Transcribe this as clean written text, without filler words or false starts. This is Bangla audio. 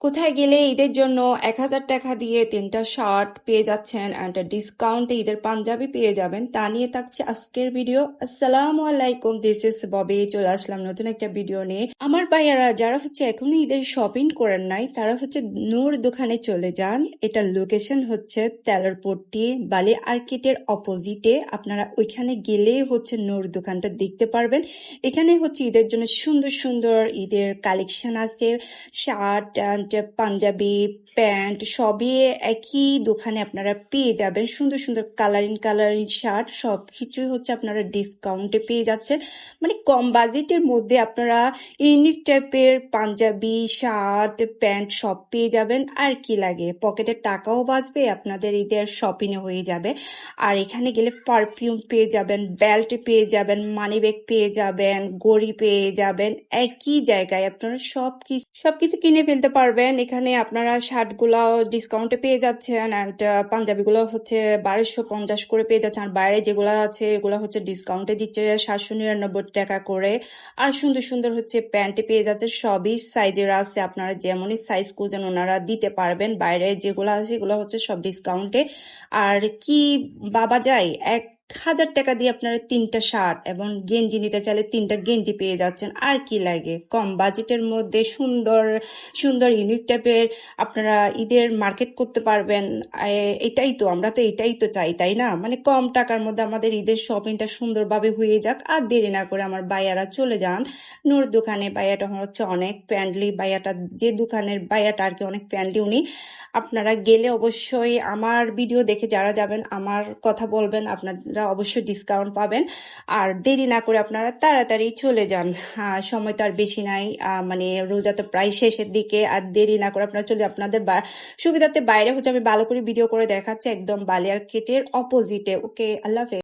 কোথায় গেলে ঈদের জন্য ১,০০০ টাকা দিয়ে ৩টা শার্ট পেয়ে যাচ্ছেন অ্যান্ড ডিসকাউন্টে ঈদের পাঞ্জাবি পেয়ে যাবেন, তা নিয়ে থাকছে আজকের ভিডিও। আসসালামু আলাইকুম, দিস ইজ ববি। চলে আসলাম নতুন একটা ভিডিও নিয়ে। আমার ভাইয়ারা যারা এখনো ঈদের শপিং করেন নাই, তারা নূর দোকানে চলে যান। এটা লোকেশন তেলারপট্টি বালি আর্কিটের অপোজিটে। আপনারা ওইখানে গেলেই নূর দোকানটা দেখতে পারবেন। এখানে ঈদের জন্য সুন্দর সুন্দর ঈদের কালেকশন আছে। শার্ট অ্যান্ড পাঞ্জাবি, প্যান্ট সবই একই দোকানে আপনারা পেয়ে যাবেন। সুন্দর সুন্দর কালারিং কালারিং শার্ট সবকিছুই আপনারা ডিসকাউন্টে পেয়ে যাচ্ছেন। মানে কম বাজেটের মধ্যে আপনারা ইউনিক টাইপের পাঞ্জাবি, শার্ট, প্যান্ট সব পেয়ে যাবেন। আর কি লাগে, পকেটের টাকাও বাঁচবে, আপনাদের ঈদের শপিংও হয়ে যাবে। আর এখানে গেলে পারফিউম পেয়ে যাবেন, বেল্ট পেয়ে যাবেন, মানি ব্যাগ পেয়ে যাবেন, ঘড়ি পেয়ে যাবেন। একই জায়গায় আপনারা সবকিছু কিনে ফেলতে পারবেন। এখানে আপনারা শার্ট গুলাও ডিসকাউন্টে পেয়ে যাচ্ছেন অ্যান্ড পাঞ্জাবি গুলো ১,২৫০ করে পেয়ে যাচ্ছেন। আর বাইরে যেগুলো আছে এগুলো ডিসকাউন্টে দিচ্ছে ৭৯৯ টাকা করে। আর সুন্দর সুন্দর প্যান্টে পেয়ে যাচ্ছে, সবই সাইজের আছে, আপনারা যেমনই সাইজ খুঁজেন ওনারা দিতে পারবেন। বাইরে যেগুলো আছে এগুলো সব ডিসকাউন্টে। আর কি বাবা যায়, ১,০০০ টাকা দিয়ে আপনারা ৩টা শার্ট এবং গেঞ্জি নিতে চাইলে 3টা গেঞ্জি পেয়ে যাচ্ছেন। আর কি লাগে, কম বাজেটের মধ্যে সুন্দর সুন্দর ইউনিক টাইপের আপনারা ঈদের মার্কেট করতে পারবেন। আমরা তো এটাই তো চাই, তাই না? মানে কম টাকার মধ্যে আমাদের ঈদের শপিংটা সুন্দরভাবে হয়ে যাক। আর দেরি না করে আমার ভাইয়ারা চলে যান নূর দোকানে। ভাইয়াটা অনেক ফ্রেন্ডলি, যে দোকানের ভাইয়াটা আর কি অনেক ফ্রেন্ডলি উনি। আপনারা গেলে অবশ্যই আমার ভিডিও দেখে যারা যাবেন আমার কথা বলবেন, আপনারা অবশ্যই ডিসকাউন্ট পাবেন। আর দেরি না করে আপনারা তাড়াতাড়ি চলে যান। সময় তো আর বেশি নাই, মানে রোজা তো প্রায় শেষের দিকে। আর দেরি না করে আপনারা চলে আপনাদের সুবিধাতে বাইরে আমি ভালো করে ভিডিও করে দেখাচ্ছি, একদম বালিয়ার গেটের অপোজিটে। ওকে, আল্লাহ হাফেজ।